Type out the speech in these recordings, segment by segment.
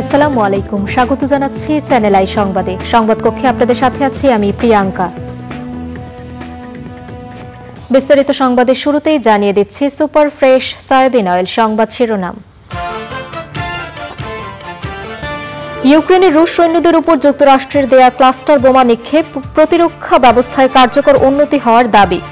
আসসালামু আলাইকুম, স্বাগত জানাচ্ছি চ্যানেল আই সংবাদে। সংবাদ কক্ষে আপনাদের সাথে আছি আমি প্রিয়াঙ্কা। বিস্তারিত সংবাদের শুরুতেই জানিয়ে দিচ্ছি সুপার ফ্রেশ সয়াবিন অয়েল সংবাদ শিরোনাম। ইউক্রেনে রুশ সৈন্যদের উপর যুক্তরাষ্ট্রের দেয়া ক্লাস্টার বোমা নিক্ষেপ, প্রতিরক্ষা ব্যবস্থায় কার্যকর উন্নতি হওয়ার দাবি।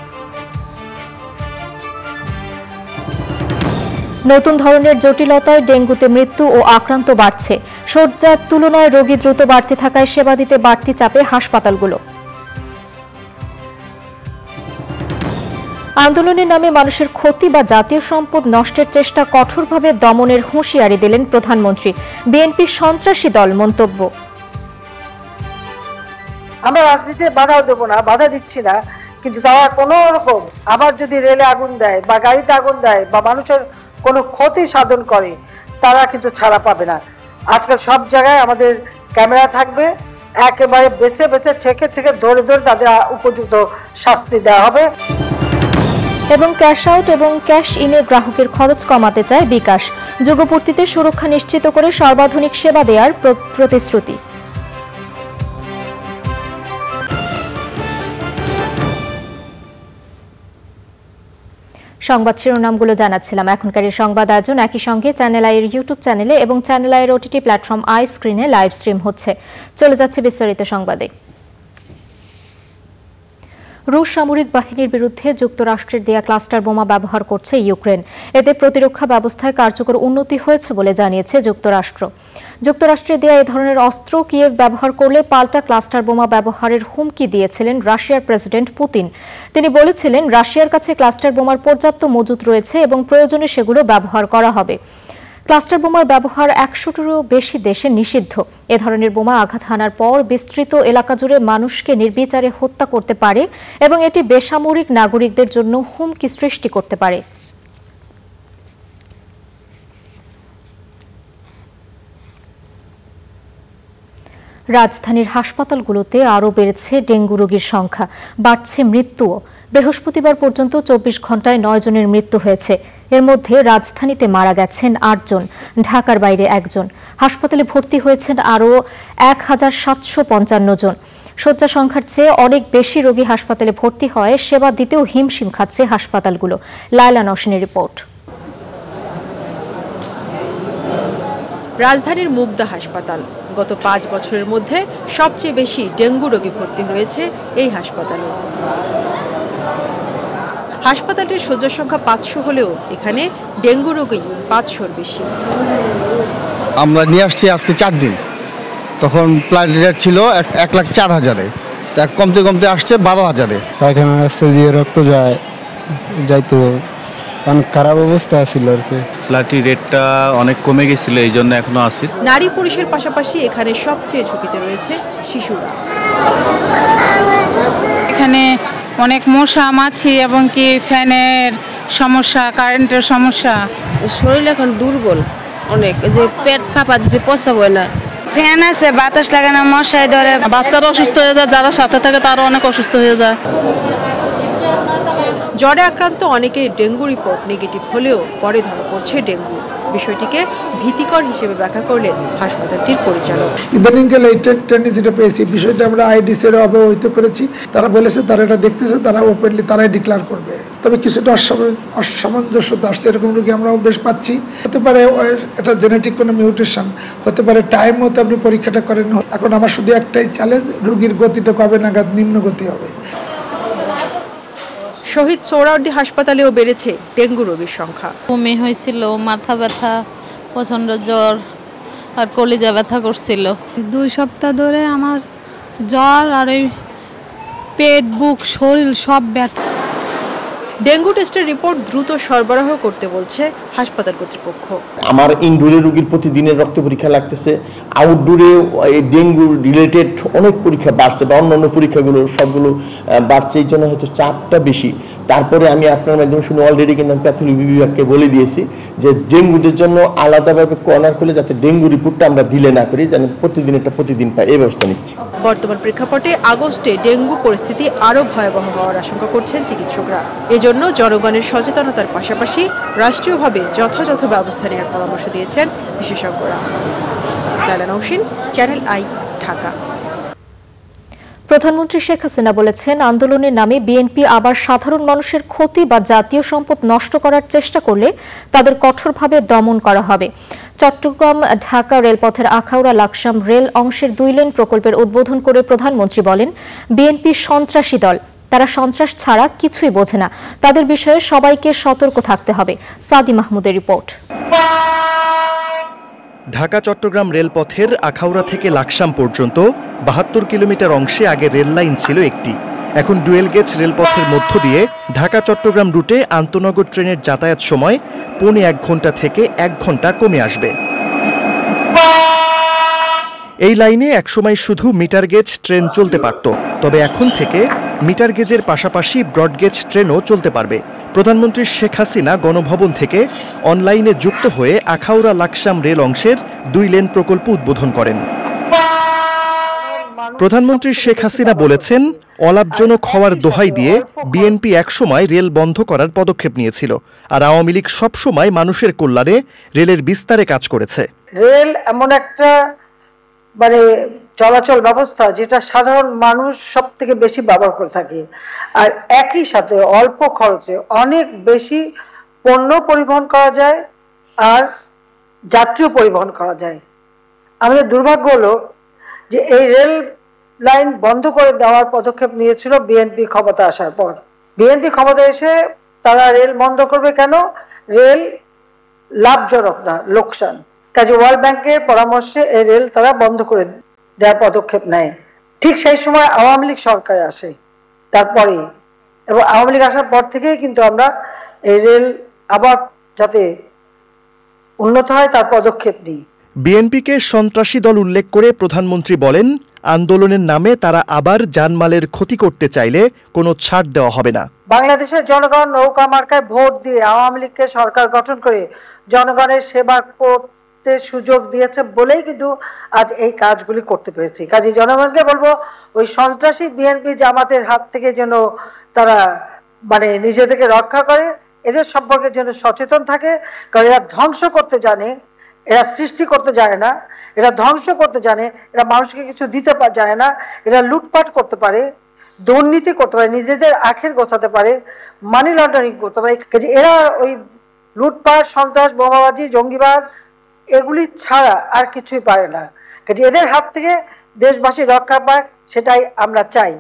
নতুন ধরনের জটিলতায় ডেঙ্গুতে মৃত্যু ও আক্রান্ত বাড়ছে। শয্যার তুলনায় রোগী দ্রুত বাড়তে থাকায় সেবা দিতে বাড়তি চাপে হাসপাতালগুলো। আন্দোলনের নামে মানুষের ক্ষতি বা জাতীয় সম্পদ নষ্টের চেষ্টা কঠোরভাবে দমনের হুঁশিয়ারি দিলেন প্রধানমন্ত্রী। বিএনপির সন্ত্রাসী দল মন্তব্য। আমরা রাজনীতিতে বাধাও দেবো না, বাধা দিচ্ছি না, কিন্তু তারা কোনো রকম আবার যদি রেলে আগুন দেয় বা গাড়িতে আগুন দেয় বা মানুষের কোনো ক্ষতি সাধন করে, তারা কিন্তু ছাড়া পাবে না। আজকাল সব জায়গায় আমাদের ক্যামেরা থাকবে, একেবারে বেছে বেছে ছেকে ছেকে ধরে ধরে তাদের উপযুক্ত শাস্তি দেওয়া হবে। এবং ক্যাশ আউট এবং ক্যাশ ইনে গ্রাহকের খরচ কমাতে চায় বিকাশ। যুগপূর্তিতে সুরক্ষা নিশ্চিত করে সর্বাধুনিক সেবা দেওয়ার প্রতিশ্রুতি। সংবাদ শিরোনামগুলো জানাচ্ছিলাম। এখনকার এই সংবাদ আয়োজন একই সঙ্গে চ্যানেল আইয়ের ইউটিউব চ্যানেলে এবং চ্যানেল আইয়ের ওটিটি প্ল্যাটফর্ম আই স্ক্রিনে লাইভ স্ট্রিম হচ্ছে। চলে যাচ্ছে বিস্তারিত সংবাদে। রুশ সামরিক বাহিনীর বিরুদ্ধে যুক্তরাষ্ট্রের দেয়া ক্লাস্টার বোমা ব্যবহার করছে ইউক্রেন। এতে প্রতিরক্ষা ব্যবস্থায় কার্যকর উন্নতি হয়েছে বলে জানিয়েছে যুক্তরাষ্ট্র। যুক্তরাষ্ট্রের দেয়া এ ধরনের অস্ত্র কিয়েভ ব্যবহার করলে পাল্টা ক্লাস্টার বোমা ব্যবহারের হুমকি দিয়েছিলেন রাশিয়ার প্রেসিডেন্ট পুতিন। তিনি বলেছিলেন, রাশিয়ার কাছে ক্লাস্টার বোমার পর্যাপ্ত মজুত রয়েছে এবং প্রয়োজনে সেগুলো ব্যবহার করা হবে। ক্লাস্টার বোমার ব্যবহার ১০০টিরও বেশি দেশে নিষিদ্ধ। এ ধরনের বোমা আঘাত হানার পর বিস্তৃত এলাকা জুড়ে মানুষকে নির্বিচারে হত্যা করতে পারে এবং এটি বেসামরিক নাগরিকদের জন্য হুমকি সৃষ্টি করতে পারে। রাজধানীর হাসপাতালগুলোতে আরও বেড়েছে ডেঙ্গু রোগীর সংখ্যা, বাড়ছে মৃত্যুও। বৃহস্পতিবার পর্যন্ত ২৪ ঘন্টায় ৯ জনের মৃত্যু হয়েছে। এর মধ্যে রাজধানীতে মারা গেছেন ৮ জন, ঢাকার বাইরে ১ জন। হাসপাতালে ভর্তি হয়েছেন আরও ১,৭৫৫ জন। শয্যা সংখ্যার চেয়ে অনেক বেশি রোগী হাসপাতালে ভর্তি হয়, সেবা দিতেও হিমশিম খাচ্ছে হাসপাতালগুলো। লায়লা নওশিনের রিপোর্ট। রাজধানীর মুগদা হাসপাতাল গত ৫ বছরের মধ্যে সবচেয়ে বেশি ডেঙ্গু রোগী ভর্তি হয়েছে এই হাসপাতালে। হাসপাতালটির শয্যা সংখ্যা ৫০০ হলেও এখানে ডেঙ্গু রোগী ৫০০-র বেশি। আমরা নিয়ে আসছি আজকে ৪ দিন, তখন প্লেটলেট ছিল ১,০৪,০০০, তা কমতে কমতে আসছে ১২,০০০-এ। পায়খানা রাস্তা দিয়ে রক্ত যাইতো, অনেক খারাপ অবস্থা ছিল আর কি। প্লেটলেট রেটটা অনেক কমে গেছিল, এই জন্য এখনো আছে। নারী পুরুষের পাশাপাশি এখানে সবচেয়ে ঝুঁকিতে রয়েছে শিশুরা। এখানে অনেক মশা মাছি এবং কি ফ্যানের সমস্যা, কারেন্টের সমস্যা। শরীর এখন দুর্বল অনেক, যে পেট ফাঁপা দিচ্ছে, প্রস্রাব হয় না। ফ্যান আছে, বাতাস লাগে না, মশায় ধরে। বাচ্চারা অসুস্থ হয়ে যায়, যারা সাথে থাকে তারা অনেক অসুস্থ হয়ে যায়। জ্বরে আক্রান্ত অনেকের ডেঙ্গু রিপোর্ট নেগেটিভ হলেও পরে ধরা পড়ছে ডেঙ্গু। বিষয়টিকে ভীতিকর হিসেবে ব্যাখ্যা করলেন হাসপাতালটির পরিচালক। ইদানিংকালে এই টেন্ডেন্সিটা পেয়েছি, বিষয়টা আমরা আইডিসির অবহিত করেছি। তারা বলেছে তারা এটা দেখতেছে, তারা ওপেনলি তারাই ডিক্লেয়ার করবে। তবে কিছুটা অসামঞ্জস্যতা আসছে, এরকম রোগী আমরাও বেশ পাচ্ছি। হতে পারে এটা জেনেটিক কোনো মিউটেশন, হতে পারে টাইম মতো আপনি পরীক্ষাটা করেন। এখন আমার শুধু একটাই চ্যালেঞ্জ, রোগীর গতিটা কবে নাগাদ নিম্ন গতি হবে। শহীদ সোহরাওয়ার্দী হাসপাতালেও বেড়েছে ডেঙ্গু রোগীর সংখ্যা। বমি হয়েছিল, মাথা ব্যথা, প্রচণ্ড জ্বর আর কলিজা ব্যথা করছিল। ২ সপ্তাহ ধরে আমার জ্বর আর এই পেট, বুক, শরীর সব ব্যথা। ডেঙ্গু টেস্টের রিপোর্ট দ্রুত সরবরাহ করতে বলছে হাসপাতাল কর্তৃপক্ষ। আমার ইনডোরে রোগীর প্রতিদিনের রক্ত পরীক্ষা লাগতেছে, আউটডোরে ডেঙ্গু রিলেটেড অনেক পরীক্ষা বাড়ছে বা অন্যান্য পরীক্ষাগুলো সবগুলো বাড়ছে, এই জন্য হয়তো চাপটা বেশি। তারপরে আমি আপনার মাধ্যমে শুনে অলরেডি কিন্তু প্যাথোলজি বিভাগকে বলে দিয়েছি যে ডেঙ্গুদের জন্য আলাদাভাবে কর্নার খুলে যাতে ডেঙ্গু রিপোর্টটা আমরা দিলে না করি, যেন প্রতিদিন এটা প্রতিদিন পাই, এই ব্যবস্থা নিচ্ছি। বর্তমান প্রেক্ষাপটে আগস্টে ডেঙ্গু পরিস্থিতি আরও ভয়াবহ হওয়ার আশঙ্কা করছেন চিকিৎসকরা। এজন্য জনগণের সচেতনতার পাশাপাশি রাষ্ট্রীয়ভাবে যথাযথ ব্যবস্থা নেওয়ার পরামর্শ দিয়েছেন বিশেষজ্ঞরা। Laila Nowshin, channel I, Dhaka. প্রধানমন্ত্রী শেখ হাসিনা বলেছেন, আন্দোলনের নামে বিএনপি আবার সাধারণ মানুষের ক্ষতি বা জাতীয় সম্পদ নষ্ট করার চেষ্টা করলে তাদের কঠোরভাবে দমন করা হবে। চট্টগ্রাম ঢাকা রেলপথের আখাউড়া লাকসাম রেল অংশের 2 লেন প্রকল্পের উদ্বোধন করে প্রধানমন্ত্রী বলেন, বিএনপি সন্ত্রাসী দল, তারা সন্ত্রাস ছাড়া কিছুই বোঝে না, তাদের বিষয়ে সবাইকে সতর্ক থাকতে হবে। সাদি মাহমুদের রিপোর্ট। ঢাকা চট্টগ্রাম রেলপথের আখাউড়া থেকে লাকসাম পর্যন্ত 72 কিলোমিটার অংশে আগে রেল লাইন ছিল একটি। এখন ডুয়েল গেজ রেলপথের মধ্য দিয়ে ঢাকা চট্টগ্রাম রুটে আন্তনগর ট্রেনের যাতায়াত সময় 1.25 ঘন্টা থেকে 1 ঘন্টা কমে আসবে। এই লাইনে একসময় শুধু মিটার গেজ ট্রেন চলতে পারত, তবে এখন থেকে মিটার গেজের পাশাপাশি ব্রড গেজ ট্রেনও চলতে পারবে। প্রধানমন্ত্রী শেখ হাসিনা গণভবন থেকে অনলাইনে যুক্ত হয়ে আখাউড়া লাকসাম রেল অংশের 2 লেন প্রকল্প উদ্বোধন করেন। প্রধানমন্ত্রী শেখ হাসিনা বলেছেন, অলাভজনক হওয়ার দোহাই দিয়ে বিএনপি একসময় রেল বন্ধ করার পদক্ষেপ নিয়েছিল, আর আওয়ামী লীগ সবসময় মানুষের কল্যাণে রেলের বিস্তারে কাজ করেছে। রেল এমন একটা চলাচল ব্যবস্থা যেটা সাধারণ মানুষ সব থেকে বেশি ব্যবহার করে থাকে, আর একই সাথে অল্প খরচে অনেক বেশি পণ্য পরিবহন করা যায় আর যাত্রীও পরিবহন করা যায়। আমাদের দুর্ভাগ্য হলো যে এই রেল লাইন বন্ধ করে দেওয়ার পদক্ষেপ নিয়েছিল বিএনপি ক্ষমতা আসার পর। বিএনপি ক্ষমতা এসে তারা রেল বন্ধ করবে কেন? রেল লাভজনক না, লোকসান। কাজে ওয়ার্ল্ড ব্যাংকের পরামর্শে এই রেল তারা বন্ধ করে দেওয়ার পদক্ষেপ নেয়। ঠিক সেই সময় আওয়ামী লীগ সরকার আসে তারপরে, এবং আওয়ামী লীগ আসার পর থেকেই কিন্তু আমরা এই রেল আবার যাতে উন্নত হয় তার পদক্ষেপ নিই। বিএনপিকে সন্ত্রাসী দল উল্লেখ করে প্রধানমন্ত্রী বলেন, আন্দোলনের নামে তারা আবার জানমালের ক্ষতি করতে চাইলে কোনো ছাড় দেওয়া হবে না। বাংলাদেশের জনগণ নৌকা মার্কায় ভোট দিয়ে আওয়ামী লীগকে সরকার গঠন করে জনগণের সেবা করতে সুযোগ দিয়েছে বলেই কিন্তু আজ এই কাজগুলি করতে পেরেছি। কাজে জনগণকে বলবো, ওই সন্ত্রাসী বিএনপি জামাতের হাত থেকে যেন তারা নিজেদেরকে রক্ষা করে, এদের সম্পর্কে যেন সচেতন থাকে। কারণ এরা ধ্বংস করতে জানে, এরা সৃষ্টি করতে জানে না, এরা ধ্বংস করতে জানে, এরা মানুষকে কিছু দিতে জানে না, এরা লুটপাট করতে পারে, দুর্নীতি করতে পারে, নিজেদের আখের গোছাতে পারে, মানি লন্ডারিং করতে পারে। এরা ওই লুটপাট, সন্ত্রাস, বোমাবাজি, জঙ্গিবাদ এগুলি ছাড়া আর কিছুই পারে না। এদের হাত থেকে দেশবাসী রক্ষা পায়, সেটাই আমরা চাই।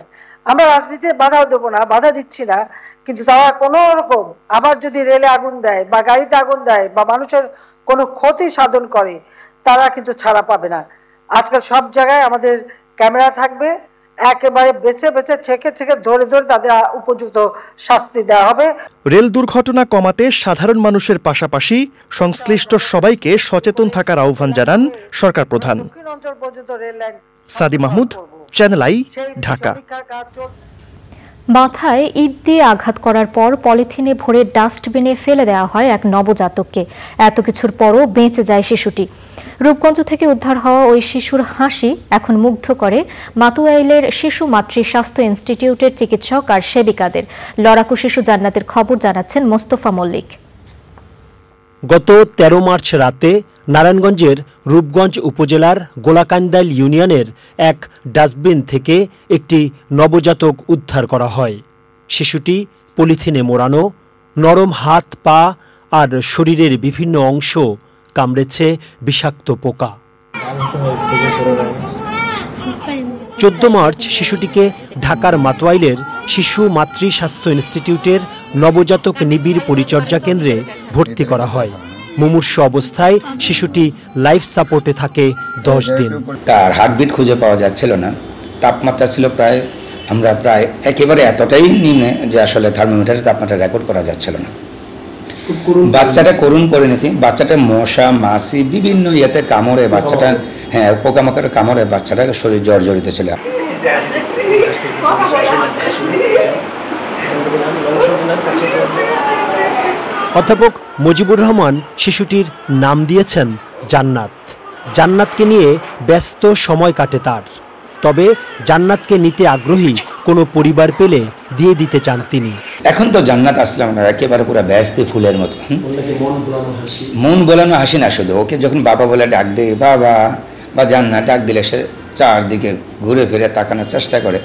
আমরা রাজনীতিতে বাধাও দেবো না, বাধা দিচ্ছি না, কিন্তু তারা কোনো রকম আবার যদি রেলে আগুন দেয় বা গাড়িতে আগুন দেয় বা মানুষের কোনো ক্ষতি সাধন করে, তারা কিন্তু ছাড়া পাবে না। আজকাল সব জায়গায় আমাদের ক্যামেরা থাকবে, একেবারে বেছে বেছে ছেকে ছেকে ধরে ধরে তাদের উপযুক্ত শাস্তি দেওয়া হবে। রেল দুর্ঘটনা কমাতে সাধারণ মানুষের পাশাপাশি সংশ্লিষ্ট সবাইকে সচেতন থাকার আহ্বান জানান সরকার প্রধান। সাদি মাহমুদ, চ্যানেল আই, ঢাকা। মাথায় ইট দিয়ে আঘাত করার পর পলিথিনে ভরে ডাস্টবিনে ফেলে দেওয়া হয় এক নবজাতককে। এত কিছুর পরও বেঁচে যায় শিশুটি। রূপগঞ্জ থেকে উদ্ধার হওয়া ওই শিশুর হাসি এখন মুগ্ধ করে মাতুয়াইলের শিশু মাতৃ স্বাস্থ্য ইনস্টিটিউটের চিকিৎসক আর সেবিকাদের। লড়াকু শিশু জান্নাতের খবর জানাচ্ছেন মোস্তফা মল্লিক। গত 13 মার্চ রাতে নারায়ণগঞ্জের রূপগঞ্জ উপজেলার গোলাকান্দাইল ইউনিয়নের এক ডাস্টবিন থেকে একটি নবজাতক উদ্ধার করা হয়। শিশুটি পলিথিনে মোড়ানো, নরম হাত পা আর শরীরের বিভিন্ন অংশ কামড়েছে বিষাক্ত পোকা। 14 মার্চ শিশুটিকে ঢাকার মাতোয়াইলের শিশু মাতৃ স্বাস্থ্য ইনস্টিটিউটের নবজাতক নিবিড় পরিচর্যা কেন্দ্রে ভর্তি করা হয়। মুমূর্ষু অবস্থায় শিশুটি লাইফ সাপোর্টে থাকে 10 দিন। তার হার্টবিট খুঁজে পাওয়া যাচ্ছিল না, তাপমাত্রা ছিল প্রায় একেবারে এতটাই নিম্নে যে আসলে থার্মোমিটারের তাপমাত্রা রেকর্ড করা যাচ্ছিল না। বাচ্চাটা করুণ পরিণতি, বাচ্চাটা মশা মাছি বিভিন্ন ইয়েতে কামড়ে বাচ্চাটা পোকামাকড়ের কামড়ে বাচ্চাটা শরীর জর্জরিত ছিল। অধ্যাপক মুজিবুর রহমান শিশুটির নাম দিয়েছেন জান্নাত। জান্নাতকে নিয়ে ব্যস্ত সময় কাটে তার। তবে জান্নাতকে নিতে আগ্রহী কোনো পরিবার পেলে দিয়ে দিতে চান তিনি। এখন তো জান্নাত আসলাম না, একেবারে পুরো ব্যস্তি ফুলের মতো। মন বোলানো হাসি না শুধু, ওকে যখন বাবা বলে ডাক দেয় বাবা, বা জান্নাত ডাক দিলে সে চারদিকে ঘুরে ফিরে তাকানোর চেষ্টা করে।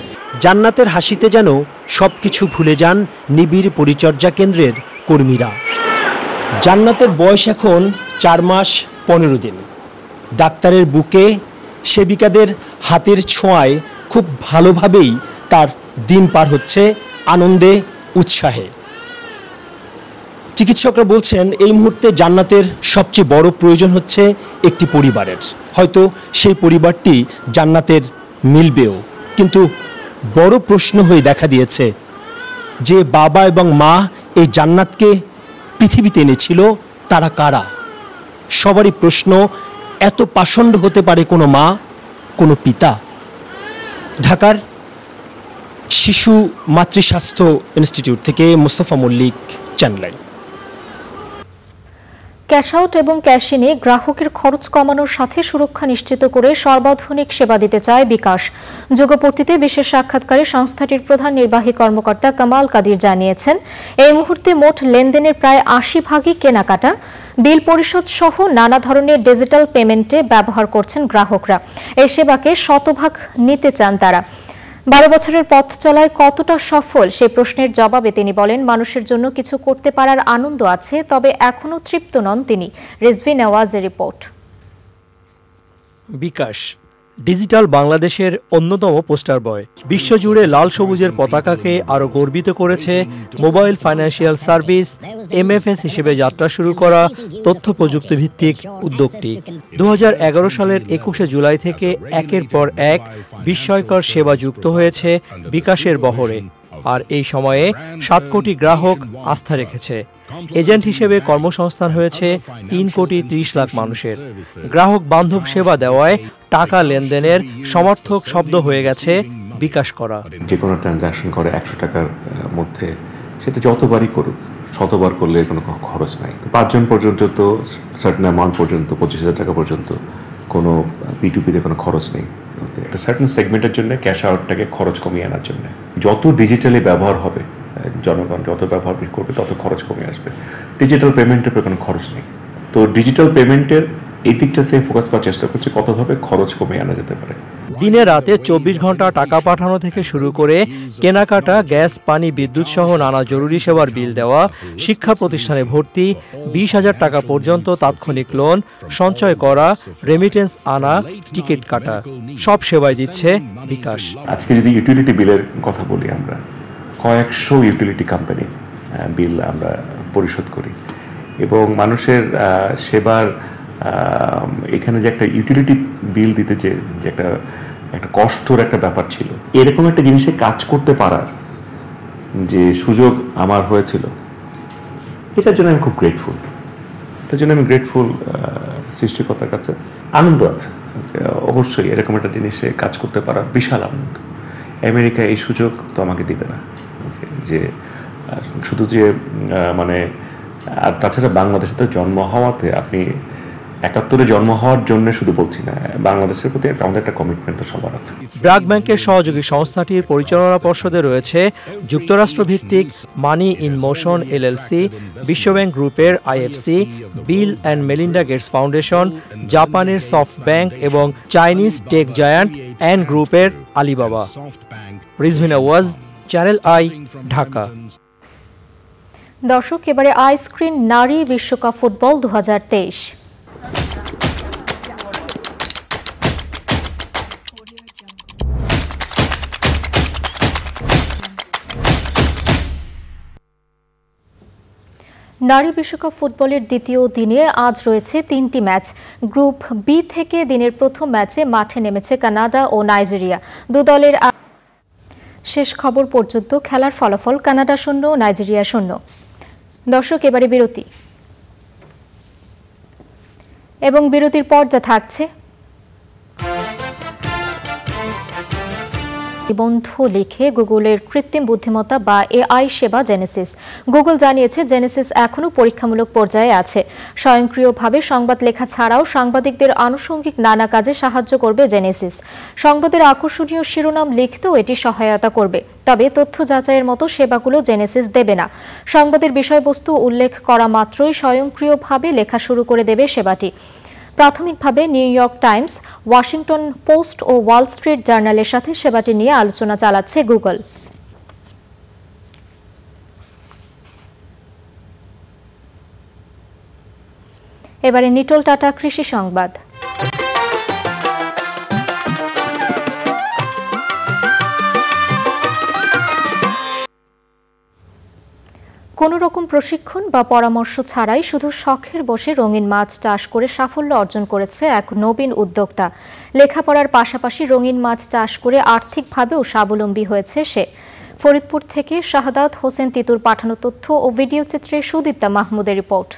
জান্নাতের হাসিতে যেন সবকিছু ভুলে যান নিবিড় পরিচর্যা কেন্দ্রের কর্মীরা। জান্নাতের বয়স এখন 4 মাস 15 দিন। ডাক্তারের বুকে সেবিকাদের হাতের ছোঁয়ায় খুব ভালোভাবেই তার দিন পার হচ্ছে আনন্দে উৎসাহে। চিকিৎসকরা বলছেন এই মুহূর্তে জান্নাতের সবচেয়ে বড় প্রয়োজন হচ্ছে একটি পরিবারের। হয়তো সেই পরিবারটি জান্নাতের মিলবেও, কিন্তু বড় প্রশ্ন হয়ে দেখা দিয়েছে যে বাবা এবং মা এই জান্নাতকে পৃথিবীতে এনেছিল তারা কারা। সবারই প্রশ্ন, এত পাষণ্ড হতে পারে কোনো মা, কোনো পিতা? ঢাকার শিশু মাতৃস্বাস্থ্য ইনস্টিটিউট থেকে Mostafa Mallik, channel I. Cash out এবং ক্যাশ ইনে গ্রাহকের খরচ কমানোর সাথে সুরক্ষা নিশ্চিত করে সর্বাধুনিক সেবা দিতে চায় বিকাশ। যোগপূর্তিতে বিশেষ সাক্ষাৎকারে সংস্থাটির প্রধান নির্বাহী কর্মকর্তা কামাল কাদির জানিয়েছেন, এই মুহূর্তে মোট লেনদেনের প্রায় 80% কেনাকাটা, বিল পরিশোধ সহ নানা ধরনের ডিজিটাল পেমেন্টে ব্যবহার করছেন গ্রাহকরা। এই সেবাকে শতভাগ নিতে চান তারা। 12 বছরের পথ চলায় কতটা সফল সেই প্রশ্নের জবাবে তিনি বলেন, মানুষের জন্য কিছু করতে পারার আনন্দ আছে, তবে এখনও তৃপ্ত নন তিনি। রিজভি নেওয়াজের রিপোর্ট। বিকাশ ডিজিটাল বাংলাদেশের অন্যতম পোস্টার বয়। বিশ্বজুড়ে লাল সবুজের পতাকাকে আরও গর্বিত করেছে মোবাইল ফাইন্যান্সিয়াল সার্ভিস MFS হিসেবে যাত্রা শুরু করা তথ্য প্রযুক্তি ভিত্তিক উদ্যোগটি। 2011 সালের 21শে জুলাই থেকে একের পর এক বিস্ময়কর সেবা যুক্ত হয়েছে বিকাশের বহরে। আর এই সময়ে 7 কোটি গ্রাহক আস্থা রেখেছে। এজেন্ট হিসেবে কর্মসংস্থান হয়েছে 3 কোটি 30 লাখ মানুষের। গ্রাহক বান্ধব সেবা দেওয়ায় টাকা লেনদেনের সমর্থক শব্দ হয়ে গেছে বিকাশ করা। যে কোনো ট্রানজাকশন করে 100 টাকার মধ্যে সেটা যতবারই করুক, শতবার করলে কোনো খরচ নাই। 5 জন পর্যন্ত তো সার্টেন অ্যামাউন্ট পর্যন্ত 25,000 টাকা পর্যন্ত কোনো P2P-তে কোনো খরচ নেই। একটা সার্টেন সেগমেন্টের জন্য ক্যাশ আউটটাকে খরচ কমিয়ে আনার জন্য যত ডিজিটালি ব্যবহার হবে, জনগণ যত ব্যবহার করবে তত খরচ কমে আসবে। ডিজিটাল পেমেন্টের উপরে কোনো খরচ নেই। তো ডিজিটাল পেমেন্টের এই দিকটাতে ফোকাস করার চেষ্টা করছি কতভাবে খরচ কমিয়ে আনা যেতে পারে। দিনে রাতে 24 ঘন্টা টাকা পাঠানো থেকে শুরু করে কেনাকাটা, গ্যাস, পানি, বিদ্যুৎ সহ নানা জরুরি সেবার বিল দেওয়া, শিক্ষা প্রতিষ্ঠানে ভর্তি, 20,000 টাকা পর্যন্ত তাৎক্ষণিক লোন, সঞ্চয় করা, রেমিটেন্স আনা, টিকিট কাটা, সব সেবাই দিচ্ছে বিকাশ। আজকে যদি ইউটিলিটি বিলের কথা বলি, আমরা কয়েকশো ইউটিলিটি কোম্পানির বিল আমরা পরিশোধ করি এবং মানুষের সেবার এখানে যে একটা ইউটিলিটি বিল দিতে যে একটা কষ্টর একটা ব্যাপার ছিল, এরকম একটা জিনিসে কাজ করতে পারার যে সুযোগ আমার হয়েছিল, এটার জন্য আমি খুব গ্রেটফুল। এটার জন্য আমি গ্রেটফুল সৃষ্টিকর্তার কাছে। আনন্দ আছে অবশ্যই, এরকম একটা জিনিসে কাজ করতে পারার বিশাল আনন্দ। আমেরিকা এই সুযোগ তো আমাকে দিবে না, যে শুধু যে মানে, আর তাছাড়া বাংলাদেশে তো জন্ম হওয়াতে, আপনি 71-এ জন্ম হওয়ার জন্য শুধু বলছি না, বাংলাদেশের প্রতি আমাদের একটা কমিটমেন্ট তো সবার আছে। ব্র্যাক ব্যাংকের সহযোগী সংস্থাটির পরিচালনা পর্ষদে রয়েছে যুক্তরাষ্ট্র ভিত্তিক মানি ইন মোশন LLC, বিশ্বব্যাংক গ্রুপের IFC, Bill and Melinda Gates Foundation, জাপানের সফট ব্যাংক এবং চাইনিজ টেক জায়ান্ট অ্যান্ড গ্রুপের Alibaba. Rizvi Newaz, channel I, Dhaka. দর্শক, এবারে আইস্ক্রিন নারী বিশ্বকাপ ফুটবল 2023। নারী বিশ্বকাপ ফুটবলের দ্বিতীয় দিনে আজ রয়েছে 3টি ম্যাচ। গ্রুপ বি থেকে দিনের প্রথম ম্যাচে মাঠে নেমেছে কানাডা ও নাইজেরিয়া। দু দলের শেষ খবর পর্যন্ত খেলার ফলাফল কানাডা 0, নাইজেরিয়া 0। দর্শক, এবারে বিরতি এবং বিরতির পর যা থাকছে, নিবন্ধ লিখে গুগলের কৃত্রিম বুদ্ধিমত্তা বা AI সেবা জেনেসিস। গুগল জানিয়েছে জেনেসিস এখনও পরীক্ষামূলক পর্যায়ে আছে। স্বয়ংক্রিয়ভাবে সংবাদ লেখা ছাড়াও সাংবাদিকদের আনুষঙ্গিক নানা কাজে সাহায্য করবে জেনেসিস। সংবাদের আকর্ষণীয় শিরোনাম লিখতেও এটি সহায়তা করবে, তবে তথ্য যাচাইয়ের মতো সেবাগুলো জেনেসিস দেবে না। সংবাদের বিষয়বস্তু উল্লেখ করা মাত্রই স্বয়ংক্রিয়ভাবে লেখা শুরু করে দেবে সেবাটি। প্রাথমিকভাবে New York Times, Washington Post ও ওয়াল স্ট্রিট জার্নালের সাথে সেবাটি নিয়ে আলোচনা চালাচ্ছে গুগল। এবারে নিটোল টাটা কৃষি সংবাদ। কোনো রকম প্রশিক্ষণ বা পরামর্শ ছাড়াই শুধু শখের বসে রঙিন মাছ চাষ করে সাফল্য অর্জন করেছে এক নবীন উদ্যোক্তা। লেখাপড়ার পাশাপাশি রঙিন মাছ চাষ করে আর্থিকভাবেও স্বাবলম্বী হয়েছে সে। ফরিদপুর থেকে শাহাদাত হোসেন তিতুর পাঠানো তথ্য ও ভিডিও চিত্রে সুদীপ্তা মাহমুদের রিপোর্ট।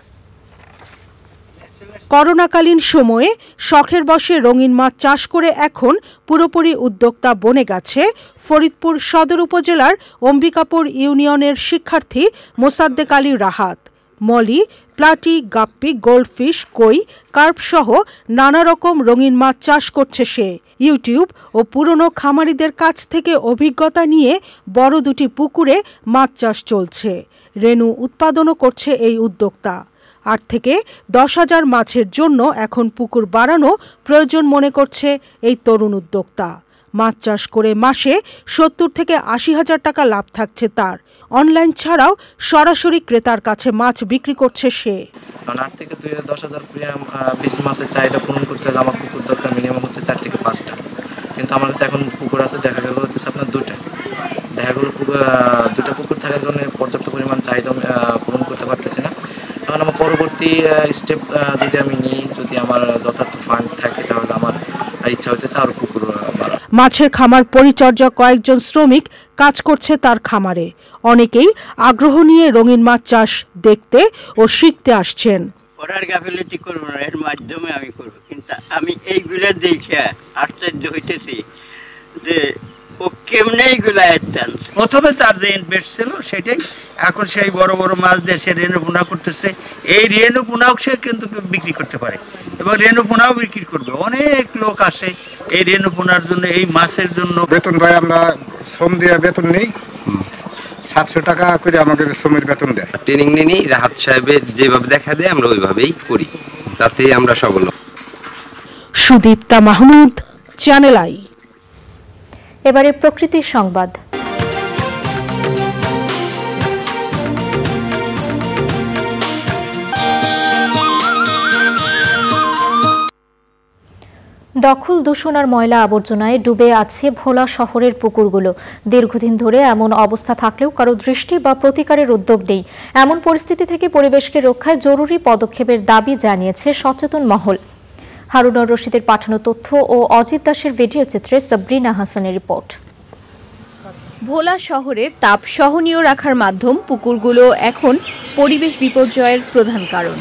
করোনাকালীন সময়ে শখের বশে রঙিন মাছ চাষ করে এখন পুরোপুরি উদ্যোক্তা বনে গেছে ফরিদপুর সদর উপজেলার অম্বিকাপুর ইউনিয়নের শিক্ষার্থী মোসাদ্দেক আলী রাহাত। মলি, প্লাটি, গাপ্পি, গোল্ডফিশ, কই, কার্প সহ নানা রকম রঙিন মাছ চাষ করছে সে। ইউটিউব ও পুরনো খামারিদের কাছ থেকে অভিজ্ঞতা নিয়ে বড় দুটি পুকুরে মাছ চাষ চলছে। রেণু উৎপাদনও করছে এই উদ্যোক্তা। ৮ থেকে ১০,০০০ মাছের জন্য এখন পুকুর বাড়ানো প্রয়োজন মনে করছে এই তরুণ উদ্যোক্তা। মাছ চাষ করে মাসে ৭০ থেকে ৮০,০০০ টাকা লাভ থাকছে তার। অনলাইন ছাড়াও সরাসরি ক্রেতার কাছে মাছ বিক্রি করছে সে। ৮ থেকে ১০,০০০ পিস মাছের চাহিদা পূরণ করতে হলে আমার পুকুর দরকার মিনিমাম হচ্ছে ৪ থেকে ৫টা, কিন্তু আমার কাছে এখন পুকুর আছে দেখা গেল হচ্ছে আপনার 2টা। দেখা গেল 2টা পুকুর থাকার কারণে পর্যাপ্ত পরিমাণ চাহিদা পূরণ করতে পারতেছি না। এখন আমার পরবর্তী স্টেপ যদি আমি নিই, যদি আমার যথার্থ ফান্ড থাকে, তাহলে আমার ইচ্ছা হইতেছে আরো পুকুর বাড়া। মাছের খামার পরিচর্যা কয়েকজন শ্রমিক কাজ করছে তার খামারে। অনেকেই আগ্রহ নিয়ে রঙিন মাছ চাষ দেখতে ও শিখতে আসছেন। পড়ার গাফিলতি করবো না, এর মাধ্যমে আমি করব, কিন্তু আমি এইগুলো দেখে আশ্চর্য হইতেছি যে ও কেমনে এইগুলা এত্তান। প্রথমে তার যে ইনভেস্ট ছিল সেটাই এখন সেই বড় বড় মাছ দিয়ে সে রেণু পোনা করতেছে। এই রেণু পোনাও সে কিন্তু বিক্রি করতে পারে এবং রেণু পোনাও বিক্রি করবে। অনেক লোক আসে এই রেণু পোনার জন্য, এই মাছের জন্য। বেতন ভাই আমরা শ্রম দিয়ে বেতন নেই, 700 টাকা করে আমাদের শ্রমের বেতন দেয়। ট্রেনিং নিই, রাহাত সাহেবের যেভাবে দেখা দেয় আমরা ওইভাবেই করি, তাতে আমরা সফল। Sudipta Mahmud, channel I. এবারে প্রকৃতির সংবাদ। দখল, দূষণ আর ময়লা আবর্জনায় ডুবে আছে ভোলা শহরের পুকুরগুলো। দীর্ঘদিন ধরে এমন অবস্থা থাকলেও কারো দৃষ্টি বা প্রতিকারের উদ্যোগ নেই। এমন পরিস্থিতি থেকে পরিবেশকে রক্ষায় জরুরি পদক্ষেপের দাবি জানিয়েছে সচেতন মহল। হারুনুর রশিদের পাঠানো তথ্য ও অজিত দাসের ভিডিও চিত্রে সাবরিনা হাসানের রিপোর্ট। ভোলা শহরে তাপ সহনীয় রাখার মাধ্যম পুকুরগুলো এখন পরিবেশ বিপর্যয়ের প্রধান কারণ।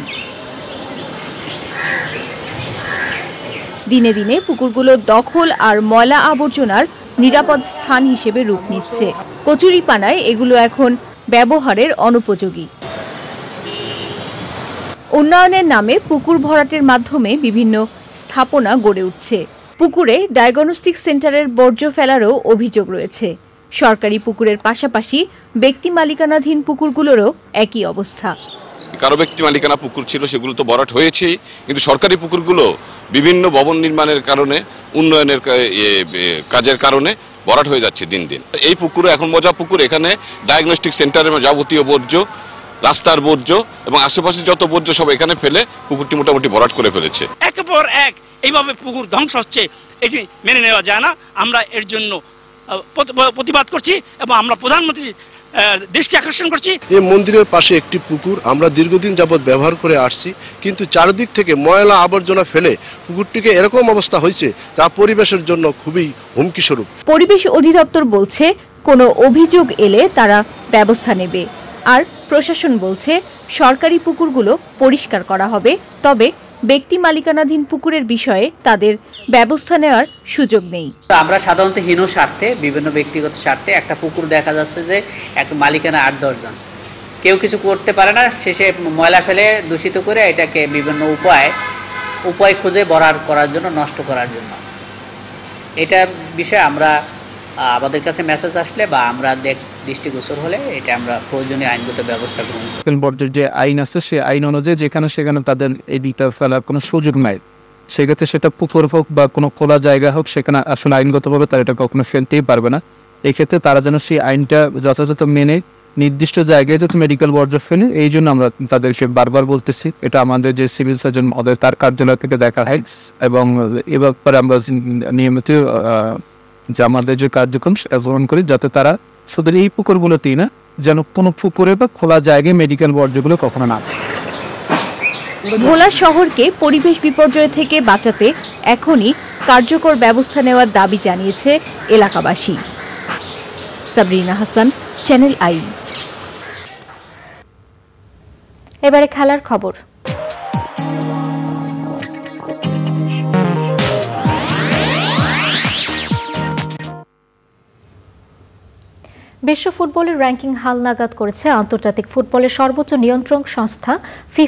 দিনে দিনে পুকুরগুলো দখল আর ময়লা আবর্জনার নিরাপদ স্থান হিসেবে রূপ নিচ্ছে। কচুরিপানায় এগুলো এখন ব্যবহারের অনুপযোগী। উন্নয়নের নামে পুকুর ভরাটের মাধ্যমে বিভিন্ন স্থাপনা গড়ে উঠছে। পুকুরে ডায়াগনস্টিক সেন্টারের বর্জ্য ফেলারও অভিযোগ রয়েছে। সরকারি পুকুরের পাশাপাশি ব্যক্তি মালিকানাধীন পুকুরগুলোরও একই অবস্থা। কারো ব্যক্তি মালিকানা পুকুর ছিল, সেগুলো তো ভরাট হয়েছেই, কিন্তু সরকারি পুকুরগুলো বিভিন্ন ভবন নির্মাণের কারণে, উন্নয়নের কাজের কারণে ভরাট হয়ে যাচ্ছে দিন দিন। এই পুকুরে এখন মজা পুকুর, এখানে ডায়াগনস্টিক সেন্টারের যাবতীয় বর্জ্য, রাস্তার বর্জ্য এবং আশেপাশে যত বর্জ্য সব এখানে ফেলে পুকুরটি মোটামুটি ভরাট করে ফেলেছে। একের পর এক এইভাবে পুকুর ধ্বংস হচ্ছে, এটি মেনে নেওয়া যায় না। আমরা এর জন্য প্রতিবাদ করছি এবং আমরা প্রধানমন্ত্রীর দৃষ্টি আকর্ষণ করছি। এই মন্দিরের পাশে একটি পুকুর আমরা দীর্ঘদিন যাবৎ ব্যবহার করে আসছি, কিন্তু চারিদিক থেকে ময়লা আবর্জনা ফেলে পুকুরটিকে এরকম অবস্থা হয়েছে যা পরিবেশের জন্য খুবই হুমকি স্বরূপ। পরিবেশ অধিদপ্তর বলছে কোনো অভিযোগ এলে তারা ব্যবস্থা নেবে, আর প্রশাসন বলছে সরকারি পুকুরগুলো পরিষ্কার করা হবে, তবে ব্যক্তি মালিকানাধীন পুকুরের বিষয়ে তাদের ব্যবস্থা নেওয়ার সুযোগ নেই। আমরা সাধারণত হীন স্বার্থে, বিভিন্ন ব্যক্তিগত স্বার্থে একটা পুকুর দেখা যাচ্ছে যে এক মালিকানা ৮-১০ জন, কেউ কিছু করতে পারে না, শেষে ময়লা ফেলে দূষিত করে এটাকে বিভিন্ন উপায় খুঁজে ভরাট করার জন্য, নষ্ট করার জন্য। এটা বিষয়ে আমরা আমাদের কাছে মেসেজ আসলে বা আমরা দৃষ্টিগোচর হলে এটা আমরা প্রয়োজনীয় আইনগত ব্যবস্থা গ্রহণ করব। বর্জ্যের যে আইন আছে সেই আইন অনুযায়ী যেখানে সেখানে তাদের এই দিকটা ফেলার কোনো সুযোগ নাই। সেক্ষেত্রে সেটা পুকুর হোক বা কোনো খোলা জায়গা হোক, সেখানে আসলে আইনগতভাবে তারা এটা কখনো ফেলতেই পারবে না। এক্ষেত্রে তারা যেন সেই আইনটা যথাযথ মেনে নির্দিষ্ট জায়গায় যাতে মেডিকেল বর্জ্য ফেলে, এই জন্য আমরা তাদেরকে বারবার বলতেছি। এটা আমাদের যে সিভিল সার্জন মহোদয় তার কার্যালয় থেকে দেখা হয়, এবং এ ব্যাপারে আমরা নিয়মিত যে আমাদের যে কার্যক্রম গ্রহণ করি, যাতে তারা শুধু এই পুকুরগুলোতেই না, যেন কোনো পুকুরে বা খোলা জায়গায় মেডিকেল বর্জ্যগুলো কখনো না। ভোলা শহরকে পরিবেশ বিপর্যয় থেকে বাঁচাতে এখনই কার্যকর ব্যবস্থা নেওয়ার দাবি জানিয়েছে এলাকাবাসী। Sabrina Hasan, channel I. এবারে খেলার খবর। বিশ্ব ফুটবলের র্যাঙ্কিং হালনাগাদ করেছে আন্তর্জাতিক ফুটবলের সর্বোচ্চ নিয়ন্ত্রক সংস্থা ফিফা।